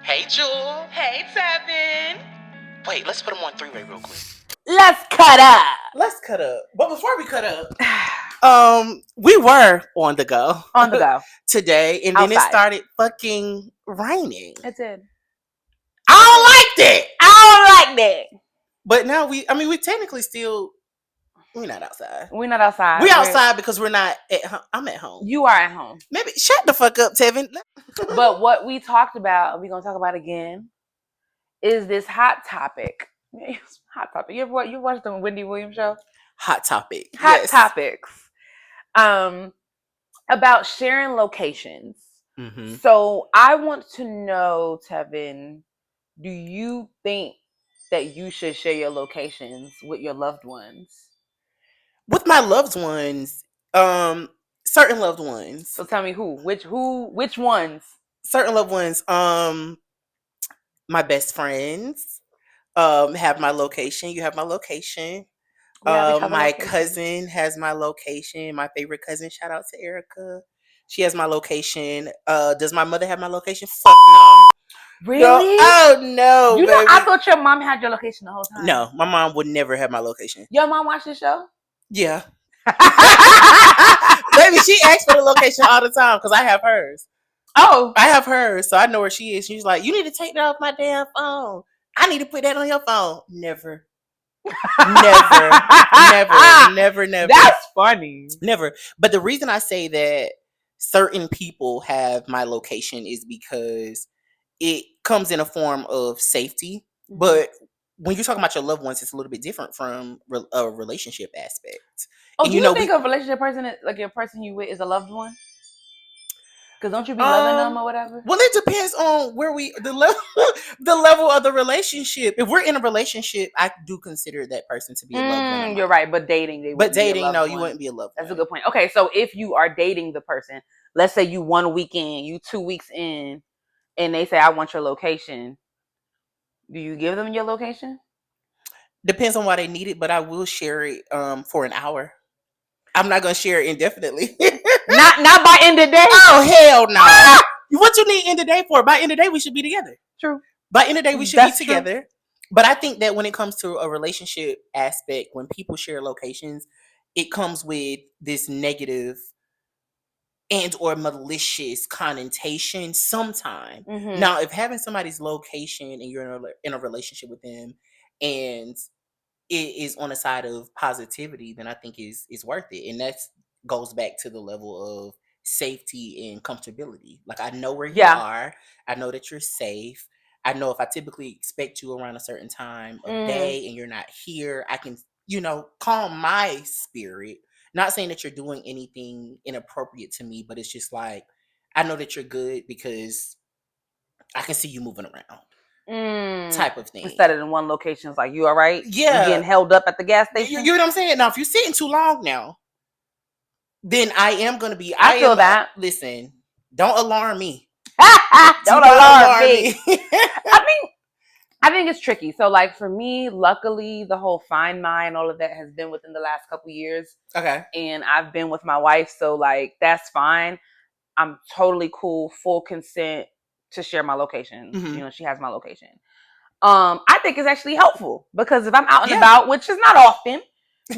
Hey, Jewel. Hey, Tevin. Wait, let's put them on three-way real quick. Let's cut up. Let's cut up. But before we cut up, we were on the go. On the go. Today, and then it Outside. started fucking raining. It did. I don't like that. I don't like that. But now we technically still, we're not outside. We're not outside. We're outside because we're not at home. I'm at home. You are at home. Maybe shut the fuck up, Tevin. But what we talked about, we're going to talk about again, is this hot topic. Hot topic. You watched the Wendy Williams show? Hot topic. Hot topics. About sharing locations. Mm-hmm. So I want to know, Tevin, do you think that you should share your locations with your loved ones? With my loved ones, certain loved ones. So tell me which ones? Certain loved ones, my best friends, have my location. You have my location. My cousin has my location. My favorite cousin, shout out to Erica. She has my location. Does my mother have my location? Fuck no. Really? Oh no. You know, I thought your mom had your location the whole time. No, my mom would never have my location. Your mom watched the show? Yeah. Baby, she asks for the location all the time because I have hers. Oh. I have hers, so I know where she is. She's like, you need to take that off my damn phone. I need to put that on your phone. Never. Never. That's funny. Never. But the reason I say that certain people have my location is because it comes in a form of safety. Mm-hmm. But when you're talking about your loved ones, it's a little bit different from a relationship aspect. Oh, and do you think a relationship person, like your person you with, is a loved one? Because don't you be loving them or whatever? Well, it depends on where the level of the relationship. If we're in a relationship, I do consider that person to be a loved one. You're right, but dating, you wouldn't be a loved one. That's a good point. Okay, so if you are dating the person, let's say you 1 week in, you 2 weeks in, and they say, I want your location. Do you give them your location? Depends on why they need it, but I will share it for an hour. I'm not going to share it indefinitely. not by end of day? Oh, hell no. What you need end of day for? By end of day, we should be together. True. By end of day, we should be together. True. But I think that when it comes to a relationship aspect, when people share locations, it comes with this negative and or malicious connotation sometimes. Mm-hmm. Now, if having somebody's location and you're in a relationship with them and it is on the side of positivity, then I think is worth it. And that goes back to the level of safety and comfortability. Like, I know where you are. I know that you're safe. I know if I typically expect you around a certain time of day and you're not here, I can, calm my spirit. Not saying that you're doing anything inappropriate to me, but it's just like, I know that you're good because I can see you moving around. Type of thing. Instead of in one location, it's like, you all right? Yeah. You getting held up at the gas station? You know what I'm saying? Now, if you're sitting too long now, then I am going to be... I feel that. Listen, don't alarm me. Don't alarm me. I think it's tricky. So, like, for me, luckily, the whole Find My and all of that has been within the last couple years. Okay. And I've been with my wife, so, like, that's fine. I'm totally cool, full consent to share my location. Mm-hmm. She has my location. I think it's actually helpful because if I'm out and about, which is not often,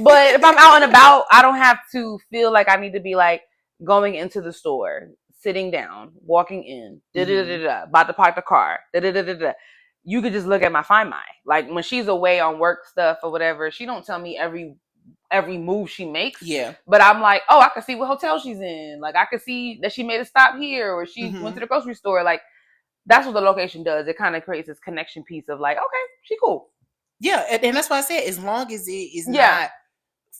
but if I'm out and about, I don't have to feel like I need to be, like, going into the store, sitting down, walking in, about to park the car, You could just look at my Find My. Like, when she's away on work stuff or whatever, she don't tell me every move she makes. Yeah. But I'm like, oh, I can see what hotel she's in. Like, I can see that she made a stop here or she went to the grocery store. Like, that's what the location does. It kind of creates this connection piece of like, okay, she cool. Yeah. And that's why I said, as long as it is not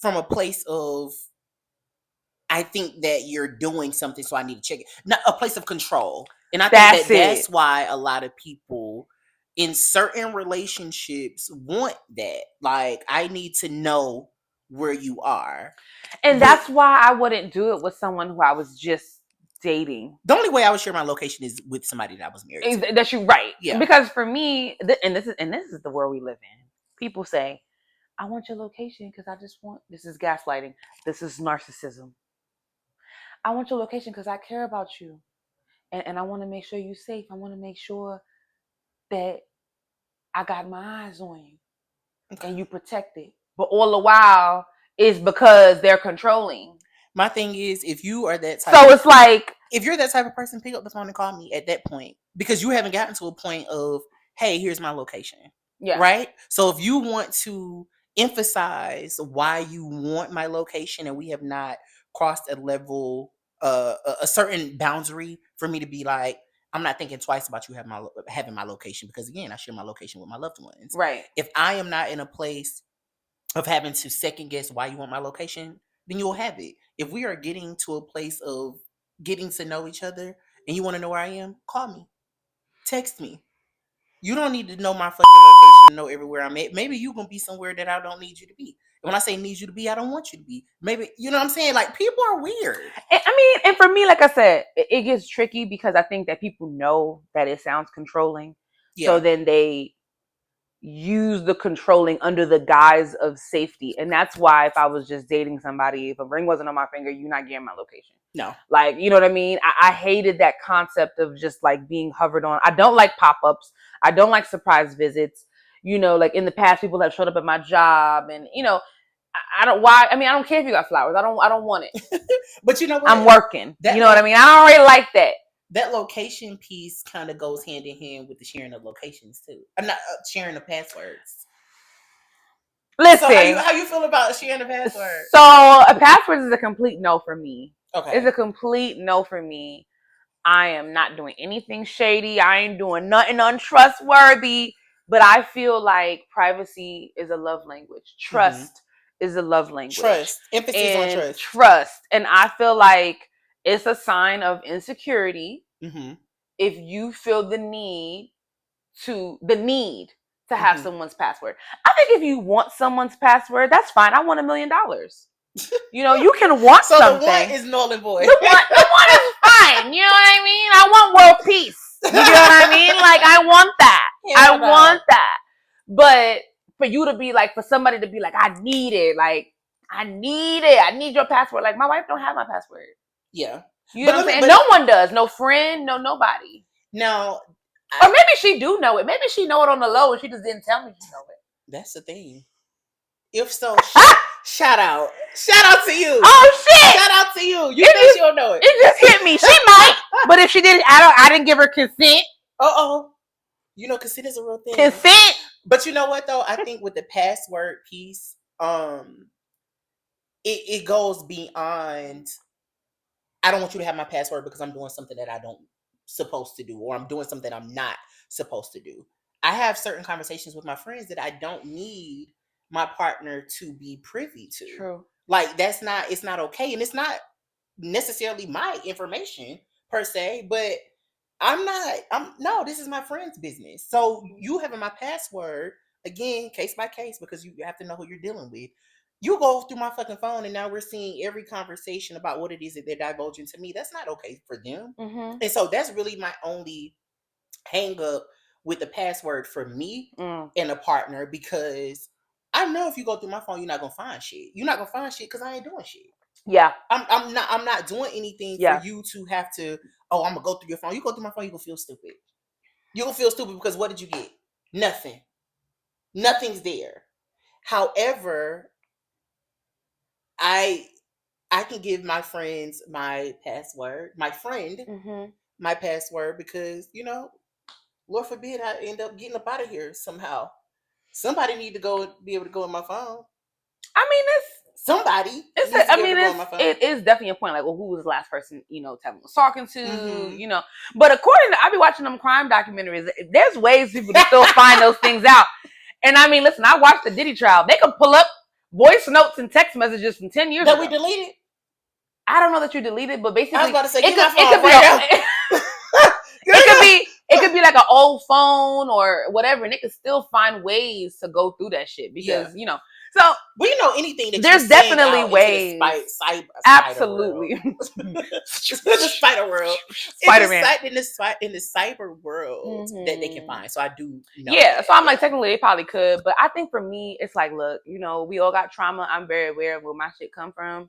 from a place of, I think that you're doing something, so I need to check it. Not a place of control. And I think that's why a lot of people in certain relationships want that. Like, I need to know where you are. And that's why I wouldn't do it with someone who I was just dating. The only way I would share my location is with somebody that I was married to. That's you, right. Yeah. Because for me, and this is the world we live in. People say, I want your location because I just want, this is gaslighting. This is narcissism. I want your location because I care about you. And I want to make sure you're safe. I want to make sure that I got my eyes on you and you protected. But all the while, it's because they're controlling. My thing is, if you are that type, so it's like, if you're that type of person, pick up the phone and call me at that point, because you haven't gotten to a point of, hey, here's my location. Yeah. Right? So if you want to emphasize why you want my location and we have not crossed a level, a certain boundary for me to be like, I'm not thinking twice about you having my location, because again, I share my location with my loved ones. Right. If I am not in a place of having to second guess why you want my location, then you'll have it. If we are getting to a place of getting to know each other and you want to know where I am, call me. Text me. You don't need to know my fucking location to know everywhere I'm at. Maybe you're going to be somewhere that I don't need you to be. And when I say need you to be, I don't want you to be. Maybe, you know what I'm saying? Like, people are weird. I mean, and for me, like I said, it gets tricky because I think that people know that it sounds controlling. Yeah. So then they use the controlling under the guise of safety. And that's why if I was just dating somebody, if a ring wasn't on my finger, you're not getting my location. No. Like, you know what I mean? I hated that concept of just like being hovered on. I don't like pop-ups. I don't like surprise visits. You know, like in the past, people have showed up at my job and, you know, I don't care if you got flowers. I don't want it. But you know what? I'm working. You know what I mean? I don't really like that. That location piece kind of goes hand in hand with the sharing of locations too. I'm not sharing of passwords. Listen, so how you feel about sharing a password? So a password is a complete no for me. Okay, it's a complete no for me. I am not doing anything shady. I ain't doing nothing untrustworthy. But I feel like privacy is a love language. Trust is a love language. Trust, emphasis on trust. Trust, and I feel like it's a sign of insecurity if you feel the need to have someone's password. I think if you want someone's password, that's fine. I want $1 million. You know, you can want so something. The one is null and void. The one is fine. You know what I mean? I want world peace. You know what I mean? Like, I want that. I want that. But for you to be like, for somebody to be like, I need it. Like, I need it. I need your password. Like, my wife don't have my password. Yeah. You know what I'm saying? No one does. No friend. No nobody. No. Or maybe she do know it. Maybe she know it on the low and she just didn't tell me she know it. That's the thing. If so, shout out. Shout out to you. Oh shit! Shout out to you. You think she'll know it? It just hit me. She might, but if she didn't, I didn't give her consent. You know, consent is a real thing. Consent. But you know what though? I think with the password piece, it goes beyond. I don't want you to have my password because I'm doing something that I don't supposed to do, or I'm doing something I'm not supposed to do. I have certain conversations with my friends that I don't need my partner to be privy to. True. Like it's not okay. And it's not necessarily my information per se, but this is my friend's business. So you having my password, again, case by case, because you have to know who you're dealing with. You go through my fucking phone and now we're seeing every conversation about what it is that they're divulging to me. That's not okay for them. And so that's really my only hang up with the password for me and a partner, because I know if you go through my phone, you're not gonna find shit. You're not gonna find shit because I ain't doing shit. Yeah. I'm not doing anything for you to have to, I'm gonna go through your phone. You go through my phone, you're gonna feel stupid. You're gonna feel stupid because what did you get? Nothing. Nothing's there. However, I can give my friends my password, my friend, my password, because, you know, Lord forbid I end up getting up out of here somehow. Somebody need to be able to go in my phone. I mean, it is definitely a point. Like, well, who was the last person, you know, Tevin was talking to, you know? But according to, I be watching them crime documentaries. There's ways people to still find those things out. And I mean, listen, I watched the Diddy trial. They could pull up voice notes and text messages from 10 years ago. That we deleted? I don't know that you deleted, but basically, I was about to say, it could be like an old phone or whatever, and it could still find ways to go through that shit because you know. So, but you know, anything that there's definitely ways. Absolutely, the spider world, Spider-Man in the cyber world that they can find. So I do know. Yeah, so I'm like, technically they probably could, but I think for me, it's like, look, you know, we all got trauma. I'm very aware of where my shit come from.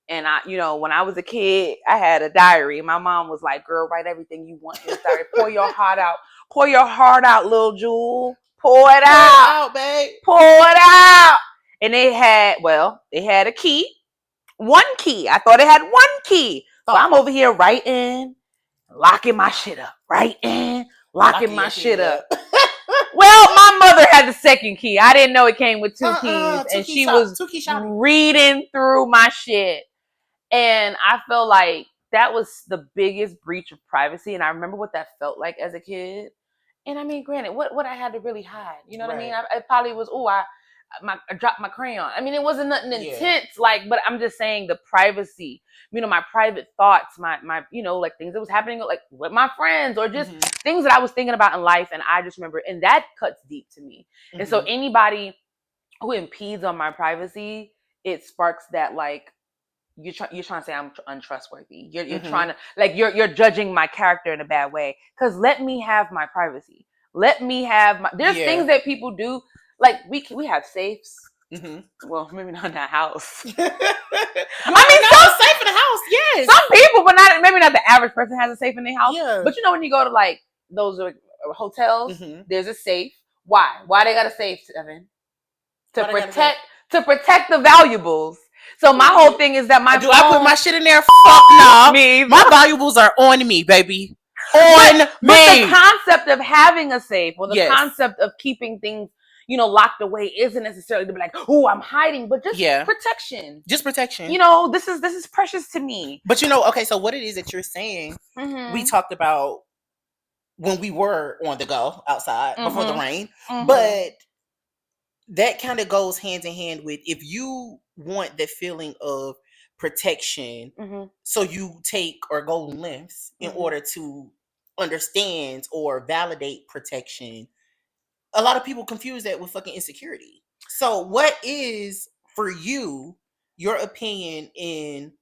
And I, you know, when I was a kid, I had a diary. My mom was like, girl, write everything you want in this diary. Pour your heart out. Pour your heart out, little Jewel. Pour it Pour out. it out, babe. Pour it out. And they had a key. One key. I thought it had one key. So I'm over here writing, locking my shit up. Locking my shit up. Well, my mother had the second key. I didn't know it came with two keys. And she was reading through my shit. And I feel like that was the biggest breach of privacy. And I remember what that felt like as a kid. And I mean, granted, what I had to really hide, you know what I mean? I probably was, I dropped my crayon. I mean, it wasn't nothing intense, but I'm just saying the privacy, my private thoughts, my like things that was happening like with my friends or just things that I was thinking about in life. And I just remember, and that cuts deep to me. And so anybody who impedes on my privacy, it sparks that like, you're trying to say I'm untrustworthy. You're trying to you're judging my character in a bad way. Because let me have my privacy. Let me have my. There's things that people do. Like we have safes. Well, maybe not in that house. Some safe in the house. Yes. Some people, but maybe not the average person has a safe in their house. Yeah. But when you go to like those hotels, there's a safe. Why? Why they got a safe, Evan? To protect the valuables. So my whole thing is that I put my shit in there? Fuck no. My valuables are on me, baby. But the concept of having a safe or the concept of keeping things, locked away isn't necessarily to be like, oh, I'm hiding, but just protection. Just protection. This is precious to me. But okay, so what it is that you're saying, we talked about when we were on the go outside before the rain, but that kind of goes hand in hand with if you want the feeling of protection, so you take or go lengths in order to understand or validate protection. A lot of people confuse that with fucking insecurity. So what is for you your opinion in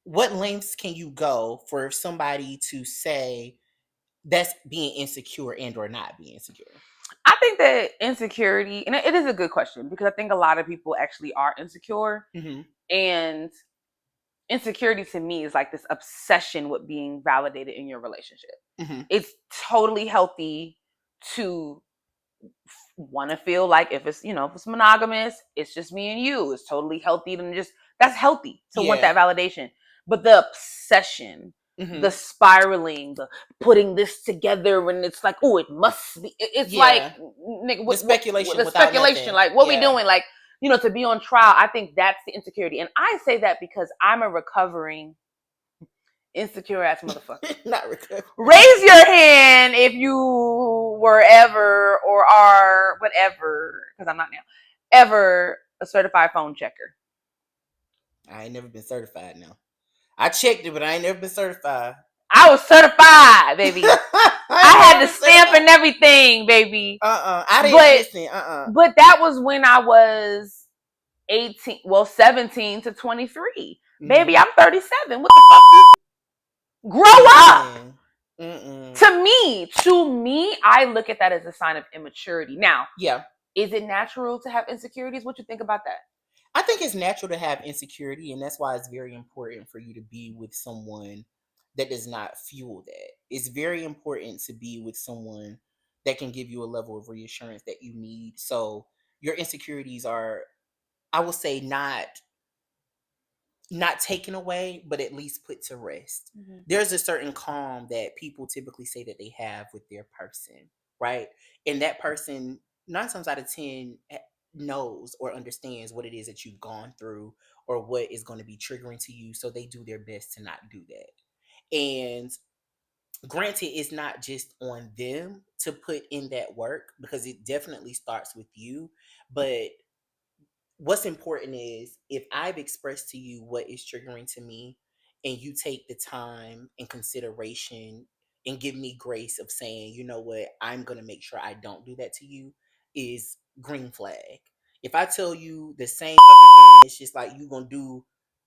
what lengths can you go for somebody to say that's being insecure and or not being insecure? I think that insecurity, and it is a good question because I think a lot of people actually are insecure. And insecurity to me is like this obsession with being validated in your relationship. It's totally healthy to want to feel like if it's monogamous, it's just me and you. It's totally healthy that's healthy to want that validation. But the obsession, the spiraling, the putting this together when it's like, oh, it must be. It's like the speculation. Like, what we doing? Like, to be on trial. I think that's the insecurity, and I say that because I'm a recovering insecure ass motherfucker. Not recovering. Raise your hand if you were ever or are whatever, because I'm not now, ever a certified phone checker. I ain't never been certified now. I checked it, but I ain't never been certified. I was certified, baby. I had the stamp and everything, baby. I didn't listen. But that was when I was 17 to 23. Baby, I'm 37. What the fuck? Grow up. To me, I look at that as a sign of immaturity. Now, is it natural to have insecurities? What you think about that? I think it's natural to have insecurity, and that's why it's very important for you to be with someone that does not fuel that. It's very important to be with someone that can give you a level of reassurance that you need. So your insecurities are, I will say, not taken away, but at least put to rest. There's a certain calm that people typically say that they have with their person, right? And that person, 9 times out of 10, knows or understands what it is that you've gone through or what is going to be triggering to you. So they do their best to not do that. And granted, it's not just on them to put in that work because it definitely starts with you. But what's important is if I've expressed to you what is triggering to me and you take the time and consideration and give me grace of saying, you know what, I'm going to make sure I don't do that to you, is green flag. If I tell you the same fucking thing, it's just like you going to do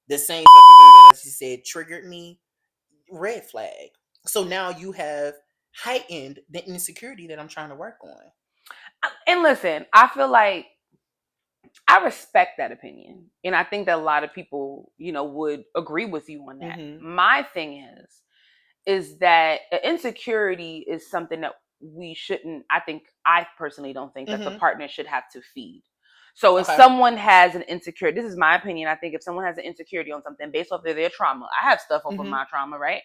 the same fucking thing that I just said triggered me, red flag. So now you have heightened the insecurity that I'm trying to work on. And listen, I feel like I respect that opinion. And I think that a lot of people, would agree with you on that. My thing is that insecurity is something that we shouldn't. I personally don't think that the Mm-hmm. partner should have to feed. So if Okay. someone has an insecurity, this is my opinion. I think if someone has an insecurity on something based off of their trauma, I have stuff off of my trauma, right?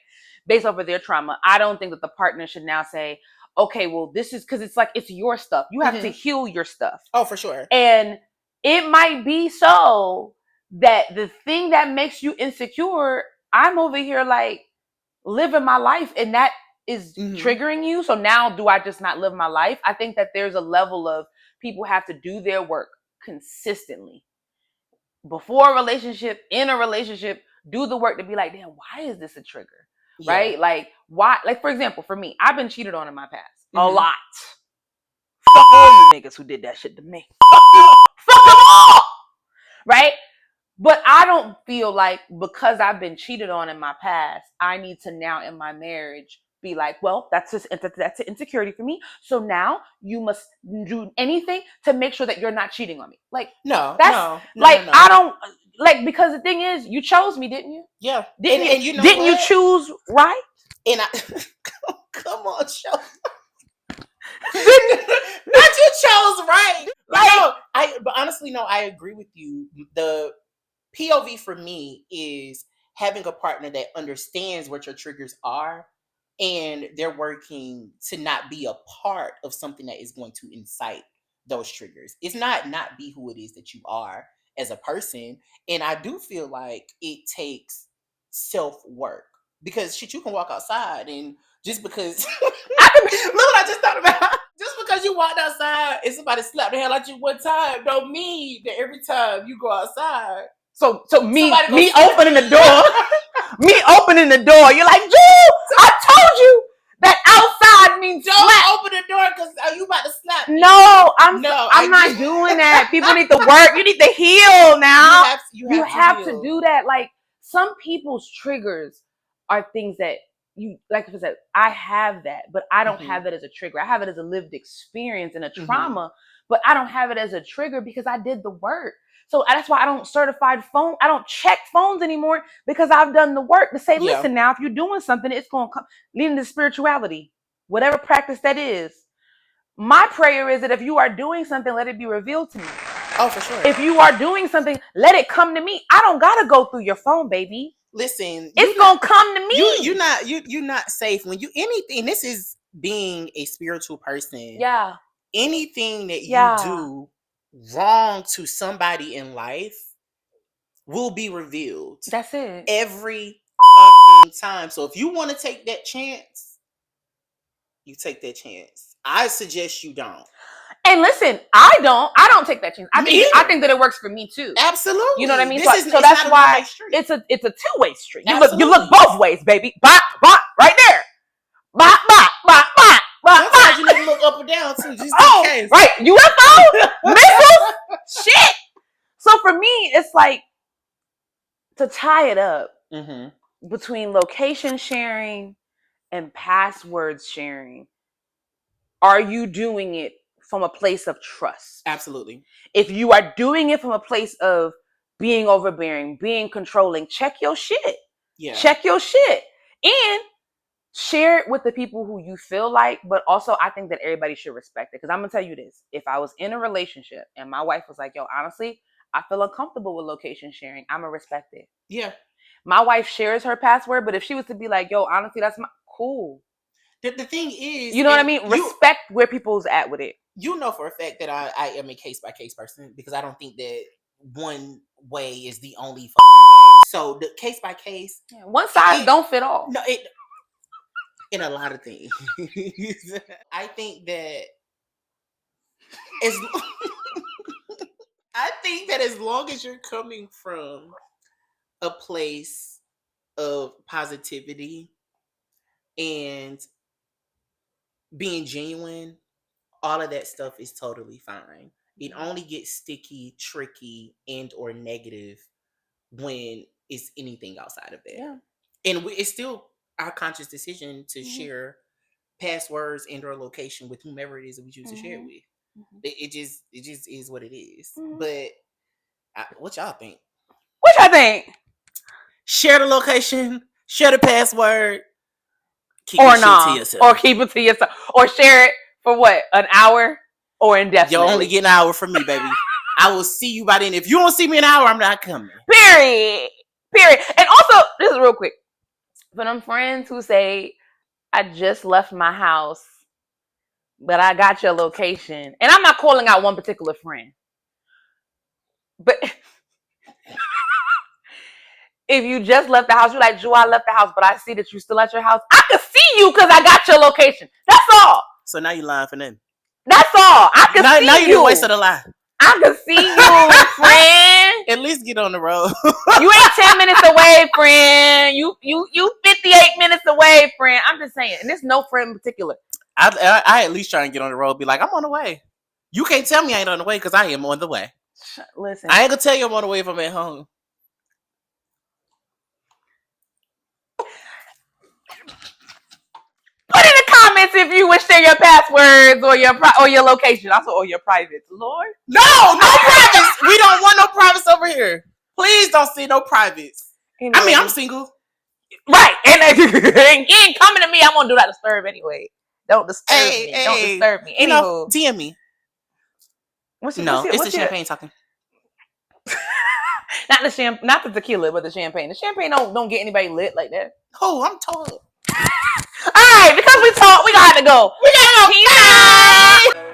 Based off of their trauma, I don't think that the partner should now say, okay, well, this is because it's like it's your stuff. You have to heal your stuff. Oh, for sure. And it might be so that the thing that makes you insecure, I'm over here like living my life, and that is triggering you. So now do I just not live my life? I think that there's a level of people have to do their work consistently before a relationship, in a relationship, do the work to be like, damn, why is this a trigger? Yeah. Right? Like, why? Like, for example, for me, I've been cheated on in my past a lot. Fuck all you niggas who did that shit to me. Fuck them all. Right? But I don't feel like because I've been cheated on in my past, I need to now in my marriage be like, well, that's an insecurity for me. So now you must do anything to make sure that you're not cheating on me. Like, no. I don't like, because the thing is, you chose me, didn't you? Yeah. Didn't you know didn't what? You choose right? And I come on, show. Not you chose right. Like, no, but honestly, no, I agree with you. The POV for me is having a partner that understands what your triggers are, and they're working to not be a part of something that is going to incite those triggers. It's not be who it is that you are as a person. And I do feel like it takes self-work, because shit, you can walk outside and just because look what I just thought about. Just because you walked outside and somebody slapped the hell out you one time don't mean that every time you go outside. So me opening the door, you're like, dude, I told you that outside means don't slap. Open the door because are you about to slap me? No, I'm not doing that. People need to work. You need to heal now. You have to do that. Like, some people's triggers are things that you, like I said, I have that, but I don't have that as a trigger. I have it as a lived experience and a trauma, but I don't have it as a trigger because I did the work. So that's why I don't I don't check phones anymore, because I've done the work to say, listen, now, if you're doing something, it's going to come leading to spirituality, whatever practice that is. My prayer is that if you are doing something, let it be revealed to me. Oh, for sure. If you are doing something, let it come to me. I don't got to go through your phone, baby. Listen, it's going to come to me. You're not safe when you anything. This is being a spiritual person. Yeah. Anything that you do wrong to somebody in life will be revealed. That's it. Every fucking time. So if you want to take that chance, you take that chance. I suggest you don't. And listen, I don't take that chance. I think that it works for me too. Absolutely. You know what I mean? So that's why it's a two-way street. You look both ways, baby. Bop, bop, right there. Bop, bop, bop, bop, bop. Sometimes you need to look up or down too, just in case. Right. UFO, missiles, shit. So for me, it's like, to tie it up between location sharing and passwords sharing, are you doing it from a place of trust? Absolutely. If you are doing it from a place of being overbearing, being controlling, check your shit. Yeah. Check your shit. And share it with the people who you feel like, but also I think that everybody should respect it. Because I'm going to tell you this. If I was in a relationship and my wife was like, yo, honestly, I feel uncomfortable with location sharing, I'm going to respect it. Yeah. My wife shares her password, but if she was to be like, yo, honestly, that's cool. The thing is, you know what I mean? Respect where people's at with it. You know for a fact that I am a case-by-case person, because I don't think that one way is the only fucking way. So the case-by-case. Yeah, one size don't fit all. No, in a lot of things. I think that as long as you're coming from a place of positivity and being genuine, all of that stuff is totally fine. It only gets sticky, tricky, and or negative when it's anything outside of that. Yeah. And it's still our conscious decision to share passwords and or location with whomever it is that we choose to share it with. It just is what it is. But what y'all think? What y'all think? Share the location, share the password. keep your shit to yourself. Or keep it to yourself. Or share it for what? An hour or indefinitely. You only get an hour from me, baby. I will see you by then. If you don't see me in an hour, I'm not coming. Period. And also, this is real quick. For them friends who say, I just left my house, but I got your location. And I'm not calling out one particular friend. But if you just left the house, you're like, Drew, I left the house, but I see that you still at your house. I can see you because I got your location. That's all. So now you're lying for nothing. That's all. I can see you. Now you wasted a lie. I can see you, friend. At least get on the road. You ain't 10 minutes away, friend. You 58 minutes away, friend. I'm just saying. And there's no friend in particular. I at least try and get on the road. Be like, I'm on the way. You can't tell me I ain't on the way because I am on the way. Listen. I ain't going to tell you I'm on the way if I'm at home. Put in the comments if you would share your passwords or your location. Also, or your privates. Lord. No privates. We don't want no privates over here. Please don't see no privates. Anyway. I mean, I'm single. Right. And you ain't coming to me. I'm going to do not disturb anyway. Don't disturb me. Don't disturb me. Anywho. DM me. It's the champagne talking. Not the tequila, but the champagne. The champagne don't get anybody lit like that. Oh, I'm told. All right, because we talked, we got to go. We got to go.